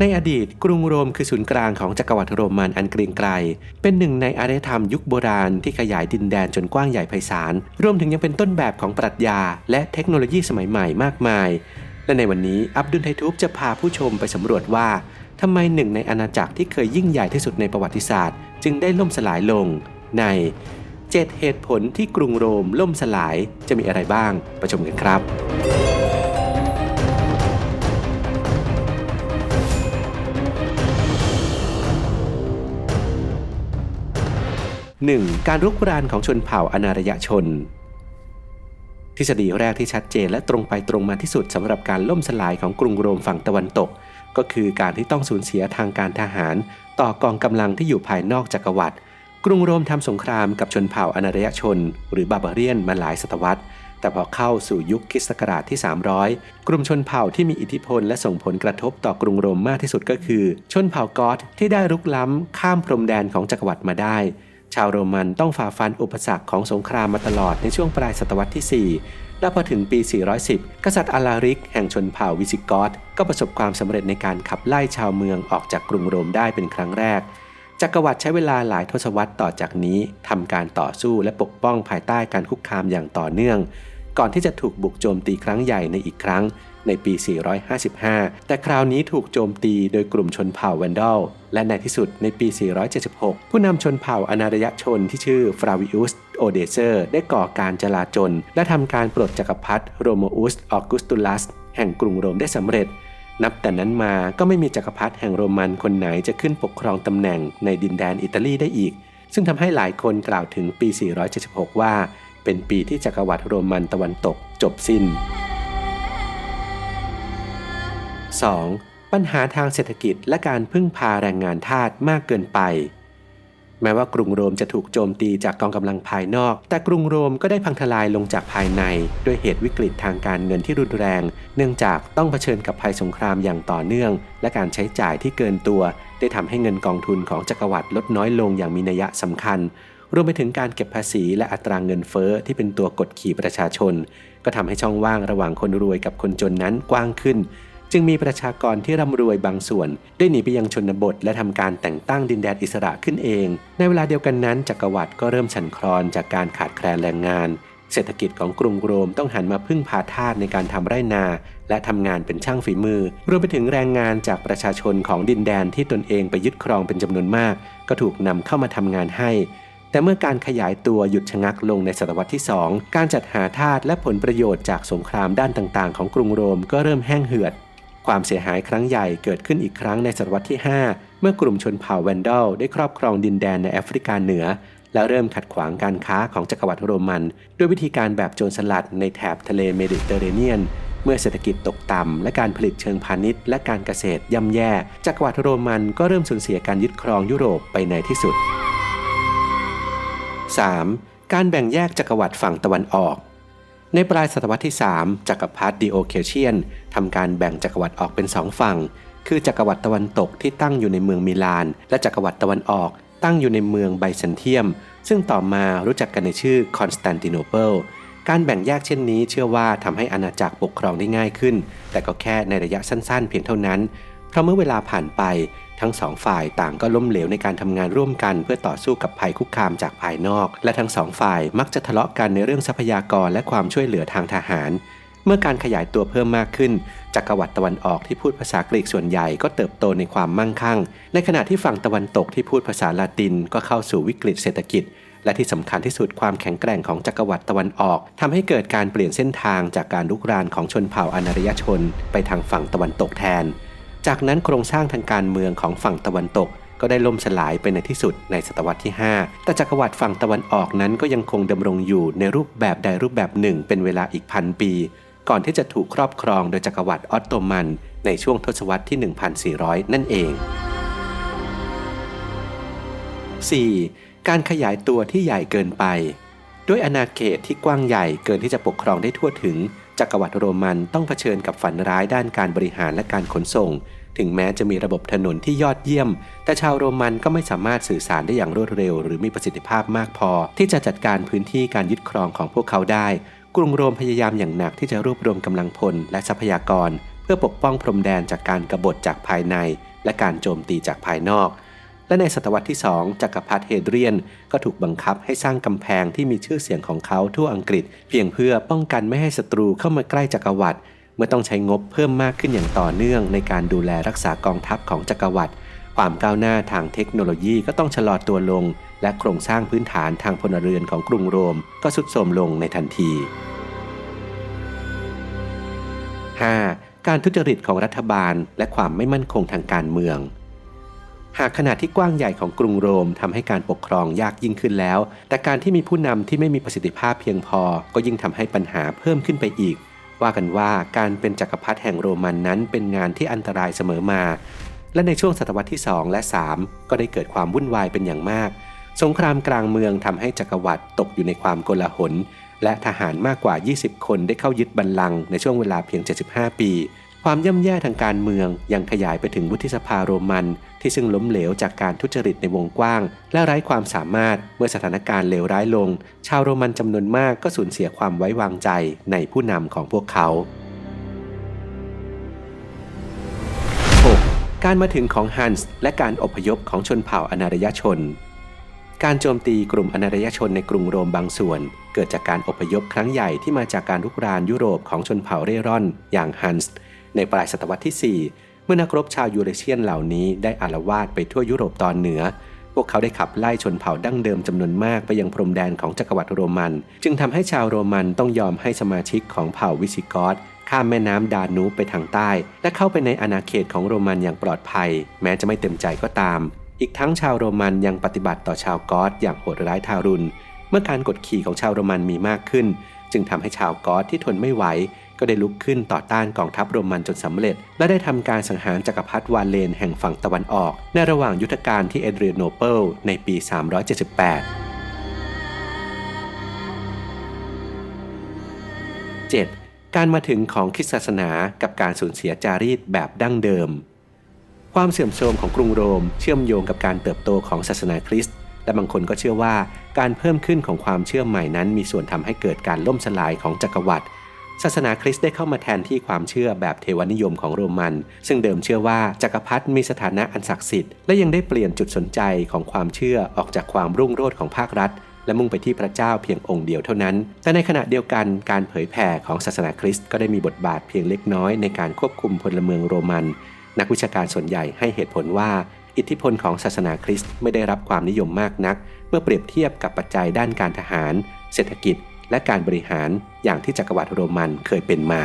ในอดีตกรุงโรมคือศูนย์กลางของจักรวรรดิโรมันอันเกรียงไกรเป็นหนึ่งในอารยธรรมยุคโบราณที่ขยายดินแดนจนกว้างใหญ่ไพศาลรวมถึงยังเป็นต้นแบบของปรัชญาและเทคโนโลยีสมัยใหม่มากมายและในวันนี้อับดุลไททูบจะพาผู้ชมไปสำรวจว่าทำไมหนึ่งในอาณาจักรที่เคยยิ่งใหญ่ที่สุดในประวัติศาสตร์จึงได้ล่มสลายลงใน7เหตุผลที่กรุงโรมล่มสลายจะมีอะไรบ้างไปชมกันครับ1. การรุกรานของชนเผ่าอนาารยชนทฤษฎีแรกที่ชัดเจนและตรงไปตรงมาที่สุดสำหรับการล่มสลายของกรุงโรมฝั่งตะวันตกก็คือการที่ต้องสูญเสียทางการทหารต่อกองกำลังที่อยู่ภายนอกจักรวรรดิกรุงโรมทำสงครามกับชนเผ่าอนาารยชนหรือบาบาเรียนมาหลายศตวรรษแต่พอเข้าสู่ยุคคริสต์ศักราชที่300กลุ่มชนเผ่าที่มีอิทธิพลและส่งผลกระทบต่อกรุงโรมมากที่สุดก็คือชนเผ่ากอธที่ได้รุกล้ำข้ามพรมแดนของจักรวรรดิมาได้ชาวโรมันต้องฝ่าฟันอุปสรรคของสงครามมาตลอดในช่วงปลายศตวรรษที่4และพอถึงปี410กษัตริย์อาลาริกแห่งชนเผ่าวิสิกอธก็ประสบความสำเร็จในการขับไล่ชาวเมืองออกจากกรุงโรมได้เป็นครั้งแรกจักรวรรดิใช้เวลาหลายทศวรรษต่อจากนี้ทำการต่อสู้และปกป้องภายใต้การคุกคามอย่างต่อเนื่องก่อนที่จะถูกบุกโจมตีครั้งใหญ่ในอีกครั้งในปี455แต่คราวนี้ถูกโจมตีโดยกลุ่มชนเผ่าแวนดอลและในที่สุดในปี476ผู้นำชนเผ่าอนาารยชนที่ชื่อฟลาวิอุสโอเดเซอร์ได้ก่อการจลาจลและทำการปลดจักรพรรดิโรโมอุสออกุสตุลัสแห่งกรุงโรมได้สำเร็จนับแต่นั้นมาก็ไม่มีจักรพรรดิแห่งโรมันคนไหนจะขึ้นปกครองตำแหน่งในดินแดนอิตาลีได้อีกซึ่งทำให้หลายคนกล่าวถึงปี476ว่าเป็นปีที่จักรวรรดิโรมันตะวันตกจบสิ้น 2. ปัญหาทางเศรษฐกิจและการพึ่งพาแรงงานทาสมากเกินไปแม้ว่ากรุงโรมจะถูกโจมตีจากกองกำลังภายนอกแต่กรุงโรมก็ได้พังทลายลงจากภายในด้วยเหตุวิกฤตทางการเงินที่รุนแรงเนื่องจากต้องเผชิญกับภัยสงครามอย่างต่อเนื่องและการใช้จ่ายที่เกินตัวได้ทำให้เงินกองทุนของจักรวรรดิลดน้อยลงอย่างมีนัยสำคัญรวมไปถึงการเก็บภาษีและอัตราเงินเฟ้อที่เป็นตัวกดขี่ประชาชนก็ทำให้ช่องว่างระหว่างคนรวยกับคนจนนั้นกว้างขึ้นจึงมีประชากรที่ร่ำรวยบางส่วนได้หนีไปยังชนบทและทำการแต่งตั้งดินแดนอิสระขึ้นเองในเวลาเดียวกันนั้นจักรวรรดิก็เริ่มสั่นคลอนจากการขาดแคลนแรงงานเศรษฐกิจของกรุงโรมต้องหันมาพึ่งพาทาสในการทำไร่นาและทำงานเป็นช่างฝีมือรวมไปถึงแรงงานจากประชาชนของดินแดนที่ตนเองไปยึดครองเป็นจำนวนมากก็ถูกนำเข้ามาทำงานให้แต่เมื่อการขยายตัวหยุดชะงักลงในศตวรรษที่2การจัดหาทาสและผลประโยชน์จากสงครามด้านต่างๆของกรุงโรมก็เริ่มแห้งเหือดความเสียหายครั้งใหญ่เกิดขึ้นอีกครั้งในศตวรรษที่5เมื่อกลุ่มชนเผ่าแวนดอลได้ครอบครองดินแดนในแอฟริกาเหนือและเริ่มขัดขวางการค้าของจักรวรรดิโรมันด้วยวิธีการแบบโจรสลัดในแถบทะเลเมดิเตอร์เรเนียนเมื่อเศรษฐกิจตกต่ำและการผลิตเชิงพาณิชย์และการเกษตรย่ำแย่จักรวรรดิโรมันก็เริ่มสูญเสียการยึดครองยุโรปไปในที่สุด 3. การแบ่งแยกจักรวรรดิฝั่งตะวันออกในปลายศตวรรษที่3จักรพรรดิดิโอเคเชียนทำการแบ่งจักรวรรดิออกเป็น2ฝั่งคือจักรวรรดิตะวันตกที่ตั้งอยู่ในเมืองมิลานและจักรวรรดิตะวันออกตั้งอยู่ในเมืองไบแซนเทียมซึ่งต่อมารู้จักกันในชื่อคอนสแตนติโนเปิลการแบ่งแยกเช่นนี้เชื่อว่าทำให้อาณาจักรปกครองได้ง่ายขึ้นแต่ก็แค่ในระยะสั้นๆเพียงเท่านั้นเพราะเมื่อเวลาผ่านไปทั้งสองฝ่ายต่างก็ล้มเหลวในการทำงานร่วมกันเพื่อต่อสู้กับภัยคุกคามจากภายนอกและทั้งสองฝ่ายมักจะทะเลาะกันในเรื่องทรัพยากรและความช่วยเหลือทางทหารเมื่อการขยายตัวเพิ่มมากขึ้นจักรวรรดิตะวันออกที่พูดภาษากรีกส่วนใหญ่ก็เติบโตในความมั่งคั่งในขณะที่ฝั่งตะวันตกที่พูดภาษาลาตินก็เข้าสู่วิกฤตเศรษฐกิจและที่สำคัญที่สุดความแข็งแกร่งของจักรวรรดิตะวันออกทำให้เกิดการเปลี่ยนเส้นทางจากการรุกรานของชนเผ่าอนาารยชนไปทางฝั่งตะวันตกแทนจากนั้นโครงสร้างทางการเมืองของฝั่งตะวันตกก็ได้ล่มสลายไปในที่สุดในศตวรรษที่5แต่จักรวรรดิฝั่งตะวันออกนั้นก็ยังคงดำรงอยู่ในรูปแบบใดรูปแบบหนึ่งเป็นเวลาอีก1,000 ปีก่อนที่จะถูกครอบครองโดยจักรวรรดิออตโตมันในช่วงทศวรรษที่ 1,400 นั่นเอง 4. การขยายตัวที่ใหญ่เกินไปด้วยอาณาเขตที่กว้างใหญ่เกินที่จะปกครองได้ทั่วถึงจักรวรรดิโรมันต้องเผชิญกับฝันร้ายด้านการบริหารและการขนส่งถึงแม้จะมีระบบถนนที่ยอดเยี่ยมแต่ชาวโรมันก็ไม่สามารถสื่อสารได้อย่างรวดเร็วหรือมีประสิทธิภาพมากพอที่จะจัดการพื้นที่การยึดครองของพวกเขาได้กรุงโรมพยายามอย่างหนักที่จะรวบรวมกำลังพลและทรัพยากร เพื่อปกป้องพรมแดนจากการกบฏจากภายในและการโจมตีจากภายนอกและในศตวรรษที่2จักรพรรดิเฮเดรียนก็ถูกบังคับให้สร้างกำแพงที่มีชื่อเสียงของเขาทั่วอังกฤษเพียงเพื่อป้องกันไม่ให้ศัตรูเข้ามาใกล้จักรวรรดิเมื่อต้องใช้งบเพิ่มมากขึ้นอย่างต่อเนื่องในการดูแลรักษากองทัพของจักรวรรดิความก้าวหน้าทางเทคโนโลยีก็ต้องชะลอตัวลงและโครงสร้างพื้นฐานทางพลเรือนของกรุงโรมก็ทรุดโทรมลงในทันที 5. การทุจริตของรัฐบาลและความไม่มั่นคงทางการเมืองหากขนาดที่กว้างใหญ่ของกรุงโรมทำให้การปกครองยากยิ่งขึ้นแล้วแต่การที่มีผู้นำที่ไม่มีประสิทธิภาพเพียงพอก็ยิ่งทำให้ปัญหาเพิ่มขึ้นไปอีกว่ากันว่าการเป็นจักรพรรดิแห่งโรมันนั้นเป็นงานที่อันตรายเสมอมาและในช่วงศตวรรษที่2และ3ก็ได้เกิดความวุ่นวายเป็นอย่างมากสงครามกลางเมืองทำให้จักรวรรดิตกอยู่ในความโกลาหลและทหารมากกว่า20คนได้เข้ายึดบัลลังก์ในช่วงเวลาเพียง75ปีความย่ำแย่ทางการเมืองยังขยายไปถึงวุฒิสภาโรมันที่ซึ่งล้มเหลวจากการทุจริตในวงกว้างและไร้ความสามารถเมื่อสถานการณ์เลวร้ายลงชาวโรมันจำนวนมากก็สูญเสียความไว้วางใจในผู้นำของพวกเขา 6. การมาถึงของฮันส์และการอพยพของชนเผ่าอนารยชนการโจมตีกลุ่มอนารยชนในกรุงโรมบางส่วนเกิดจากการอพยพครั้งใหญ่ที่มาจากการรุกรานยุโรปของชนเผ่าเร่ร่อนอย่างฮันส์ในปลายศตวรรษที่ 4 เมื่อนักรบชาวยูเรเชียนเหล่านี้ได้อาละวาดไปทั่วยุโรปตอนเหนือพวกเขาได้ขับไล่ชนเผ่าดั้งเดิมจำนวนมากไปยังพรมแดนของจักรวรรดิโรมันจึงทำให้ชาวโรมันต้องยอมให้สมาชิกของเผ่าวิสิกอธข้ามแม่น้ำดานูบไปทางใต้และเข้าไปในอาณาเขตของโรมันอย่างปลอดภัยแม้จะไม่เต็มใจก็ตามอีกทั้งชาวโรมันยังปฏิบัติต่อชาวกอธอย่างโหดร้ายทารุณเมื่อการกดขี่ของชาวโรมันมีมากขึ้นจึงทำให้ชาวกอธที่ทนไม่ไหวก็ได้ลุกขึ้นต่อต้านกองทัพโรมันจนสำเร็จและได้ทำการสังหารจักรพรรดิวาเลนแห่งฝั่งตะวันออกในระหว่างยุทธการที่เอเดรียโนเปิลในปี 378 7. การมาถึงของคริสตศาสนากับการสูญเสียจารีตแบบดั้งเดิมความเสื่อมโทรมของกรุงโรมเชื่อมโยงกับการเติบโตของศาสนาคริสต์และบางคนก็เชื่อว่าการเพิ่มขึ้นของความเชื่อใหม่นั้นมีส่วนทำให้เกิดการล่มสลายของจักรวรรดิศาสนาคริสต์ได้เข้ามาแทนที่ความเชื่อแบบเทวนิยมของโรมันซึ่งเดิมเชื่อว่าจักรพรรดิมีสถานะอันศักดิ์สิทธิ์และยังได้เปลี่ยนจุดสนใจของความเชื่อออกจากความรุ่งโรจน์ของภาครัฐและมุ่งไปที่พระเจ้าเพียงองค์เดียวเท่านั้นแต่ในขณะเดียวกันการเผยแผ่ของศาสนาคริสต์ก็ได้มีบทบาทเพียงเล็กน้อยในการควบคุมพลเมืองโรมันนักวิชาการส่วนใหญ่ให้เหตุผลว่าอิทธิพลของศาสนาคริสต์ไม่ได้รับความนิยมมากนักเมื่อเปรียบเทียบกับปัจจัยด้านการทหารเศรษฐกิจและการบริหารอย่างที่จักรวรรดิโรมันเคยเป็นมา